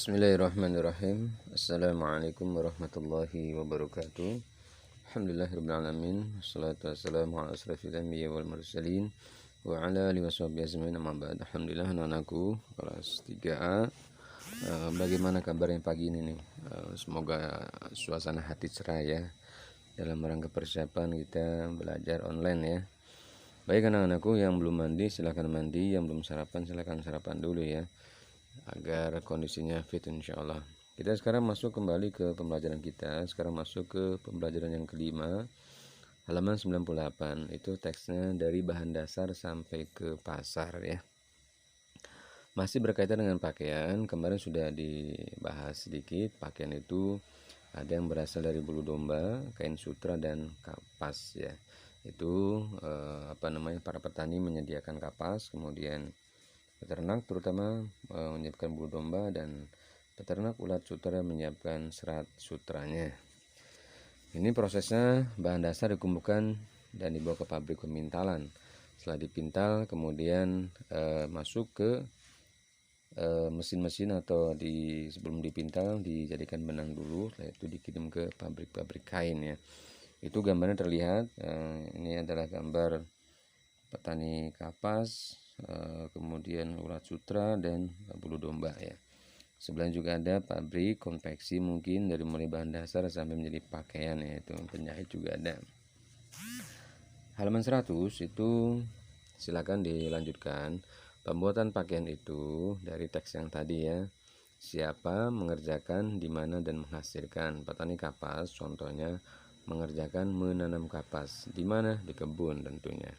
Bismillahirrahmanirrahim. Assalamualaikum warahmatullahi wabarakatuh. Alhamdulillahirrahmanirrahim. Wassalatu wassalamu ala asrafil anbiya wal mursalin wa ala alihi washabihi ajmain, amma ba'd. Alhamdulillah, anak-anakku kelas 3A, bagaimana kabarnya pagi ini nih? Semoga suasana hati cerah ya dalam rangka persiapan kita belajar online ya. Baik anak-anakku, yang belum mandi silahkan mandi, yang belum sarapan silahkan sarapan dulu ya, agar kondisinya fit insyaallah. Kita sekarang masuk kembali ke pembelajaran kita. Sekarang masuk ke pembelajaran yang kelima, halaman 98. Itu teksnya dari bahan dasar sampai ke pasar ya. Masih berkaitan dengan pakaian. Kemarin sudah dibahas sedikit. Pakaian itu ada yang berasal dari bulu domba, kain sutra, dan kapas ya. Itu para petani menyediakan kapas, kemudian peternak terutama menyiapkan bulu domba, dan peternak ulat sutra menyiapkan serat sutranya. Ini prosesnya, bahan dasar dikumpulkan dan dibawa ke pabrik pemintalan. Setelah dipintal kemudian masuk ke mesin-mesin, atau sebelum dipintal dijadikan benang dulu, setelah itu dikirim ke pabrik-pabrik kain ya. Itu gambarnya terlihat. Ini adalah gambar petani kapas, kemudian ulat sutra dan bulu domba ya. Sebelahnya juga ada pabrik konveksi, mungkin dari mulai bahan dasar sampai menjadi pakaian, yaitu penjahit juga ada. Halaman 100 itu silakan dilanjutkan. Pembuatan pakaian itu dari teks yang tadi ya. Siapa, mengerjakan, di mana, dan menghasilkan. Petani kapas contohnya mengerjakan menanam kapas. Di mana? Di kebun tentunya.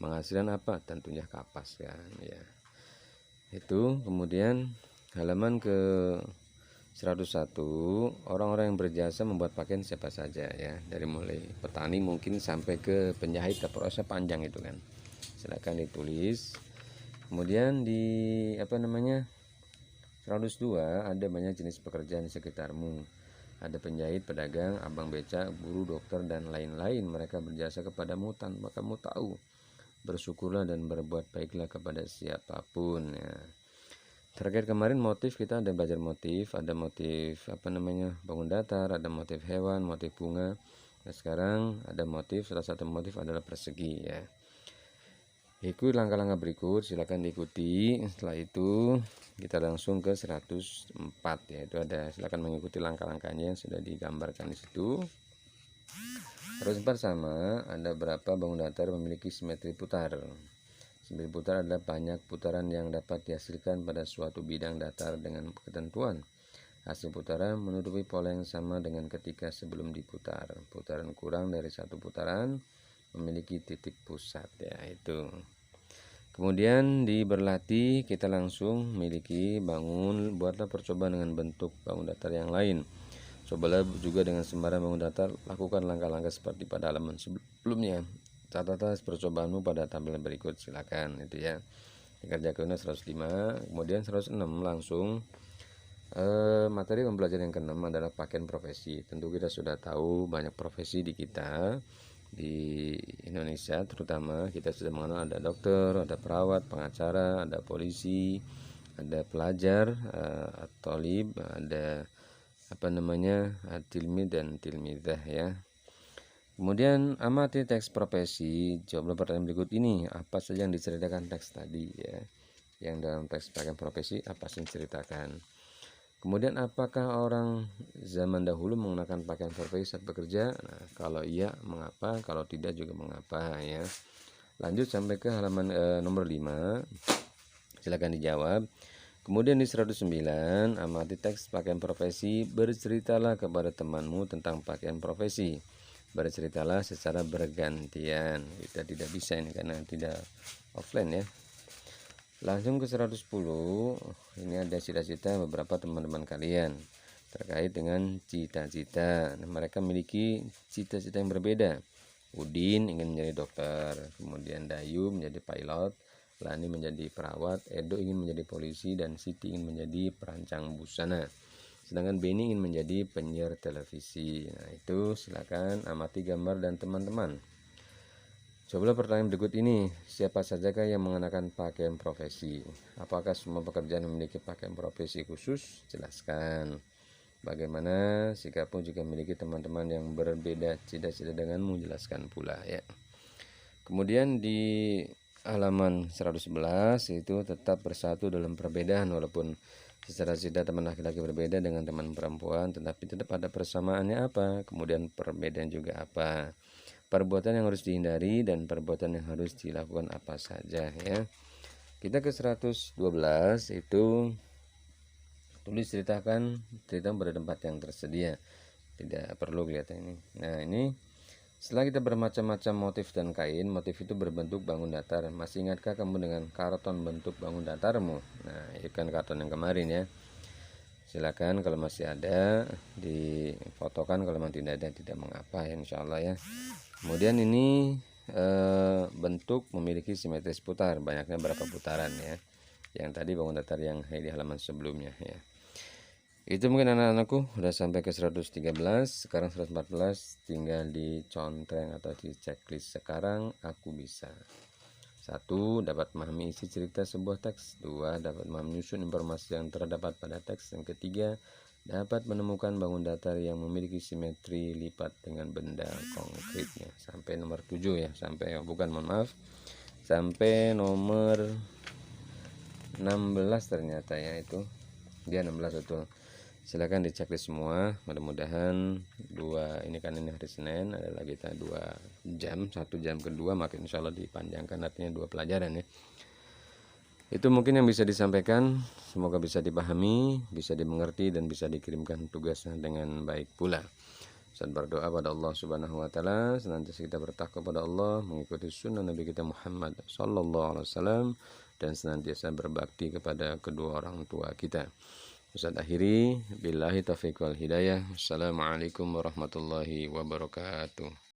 Menghasilkan apa? Tentunya kapas kan ya. Itu kemudian halaman ke 101, orang-orang yang berjasa membuat pakaian siapa saja ya, dari mulai petani mungkin sampai ke penjahit. Prosesnya panjang itu kan, silakan ditulis. Kemudian di 102 ada banyak jenis pekerjaan di sekitarmu. Ada penjahit, pedagang, abang becak, guru, dokter, dan lain-lain. Mereka berjasa kepadamu tanpa kamu tahu. Bersyukurlah dan berbuat baiklah kepada siapapun ya. Terkait kemarin motif, kita ada belajar motif. Ada motif bangun datar, ada motif hewan, motif bunga. Nah, sekarang ada motif, salah satu motif adalah persegi ya. Ikut langkah-langkah berikut, silakan diikuti. Setelah itu kita langsung ke 104 ya. Itu ada, silakan mengikuti langkah-langkahnya yang sudah digambarkan di situ. 104 sama, ada berapa bangun datar memiliki simetri putar. Simetri putar adalah banyak putaran yang dapat dihasilkan pada suatu bidang datar dengan ketentuan. Hasil putaran menutupi pola yang sama dengan ketika sebelum diputar. Putaran kurang dari satu putaran memiliki titik pusat ya, itu. Kemudian di berlatih kita langsung miliki bangun, buatlah percobaan dengan bentuk bangun datar yang lain. Cobalah juga dengan sembarang bangun datar, lakukan langkah-langkah seperti pada halaman sebelumnya. Catatlah percobaanmu pada tampilan berikut, silakan itu ya. Dikerjakan 105, kemudian 106 langsung. Materi pembelajaran yang ke-6 adalah pakaian profesi. Tentu kita sudah tahu banyak profesi di kita di Indonesia, terutama kita sudah mengenal ada dokter, ada perawat, pengacara, ada polisi, ada pelajar, tolib, ada tilmid dan tilmidah ya. Kemudian amati teks profesi, jawablah pertanyaan berikut ini. Apa saja yang diceritakan teks tadi ya? Yang dalam teks pakaian profesi apa sih yang diceritakan? Kemudian apakah orang zaman dahulu menggunakan pakaian profesi saat bekerja? Nah, kalau iya mengapa, kalau tidak juga mengapa ya. Lanjut sampai ke halaman nomor 5. Silakan dijawab. Kemudian di 109, amati teks pakaian profesi, berceritalah kepada temanmu tentang pakaian profesi. Berceritalah secara bergantian. Kita tidak bisa ini karena tidak offline ya. Langsung ke 110, ini ada cita-cita beberapa teman-teman kalian terkait dengan cita-cita. Nah, mereka memiliki cita-cita yang berbeda. Udin ingin menjadi dokter, kemudian Dayu menjadi pilot, Lani menjadi perawat, Edo ingin menjadi polisi, dan Siti ingin menjadi perancang busana. Sedangkan Beni ingin menjadi penyiar televisi. Nah, itu silakan amati gambar dan teman-teman. Cobalah pertanyaan berikut ini, siapa sajakah yang mengenakan pakaian profesi? Apakah semua pekerjaan memiliki pakaian profesi khusus? Jelaskan. Bagaimana sikapmu jika memiliki teman-teman yang berbeda cita-cita denganmu? Jelaskan pula ya. Kemudian di halaman 111 itu tetap bersatu dalam perbedaan, walaupun secara cita teman laki-laki berbeda dengan teman perempuan, tetapi tetap ada persamaannya apa, kemudian perbedaan juga apa, perbuatan yang harus dihindari dan perbuatan yang harus dilakukan apa saja ya. Kita ke 112 itu tulis cerita pada tempat yang tersedia, tidak perlu kelihatan ini. Nah ini setelah kita bermacam-macam motif dan kain, motif itu berbentuk bangun datar. Masih ingatkah kamu dengan karton bentuk bangun datarmu? Nah itu kan karton yang kemarin ya. Silakan kalau masih ada difotokan, kalau memang tidak ada tidak mengapa ya, insya Allah ya. Kemudian ini bentuk memiliki simetris putar, banyaknya berapa putaran ya. Yang tadi bangun datar yang di halaman sebelumnya ya. Itu mungkin anak-anakku udah sampai ke 113, sekarang 114 tinggal dicontreng atau di checklist. Sekarang aku bisa. 1. Dapat memahami isi cerita sebuah teks. 2. Dapat menyusun informasi yang terdapat pada teks. Yang ketiga, dapat menemukan bangun datar yang memiliki simetri lipat dengan benda konkretnya. Sampai nomor 7 ya, sampai mohon maaf. Sampai nomor 16 ternyata ya, itu. Dia 16 betul. Silakan dicek semua, mudah-mudahan ini kan ini hari Senin, adalah kita 2 jam, 1 jam kedua makin insya Allah dipanjangkan, artinya 2 pelajaran ya. Itu mungkin yang bisa disampaikan, semoga bisa dipahami, bisa dimengerti, dan bisa dikirimkan tugasnya dengan baik pula. Saya berdoa pada Allah Subhanahu wa taala senantiasa kita bertakwa pada Allah, mengikuti sunnah Nabi kita Muhammad sallallahu alaihi wasallam, dan senantiasa berbakti kepada kedua orang tua kita. Ustaz akhiri, billahi taufiq wal hidayah. Assalamualaikum warahmatullahi wabarakatuh.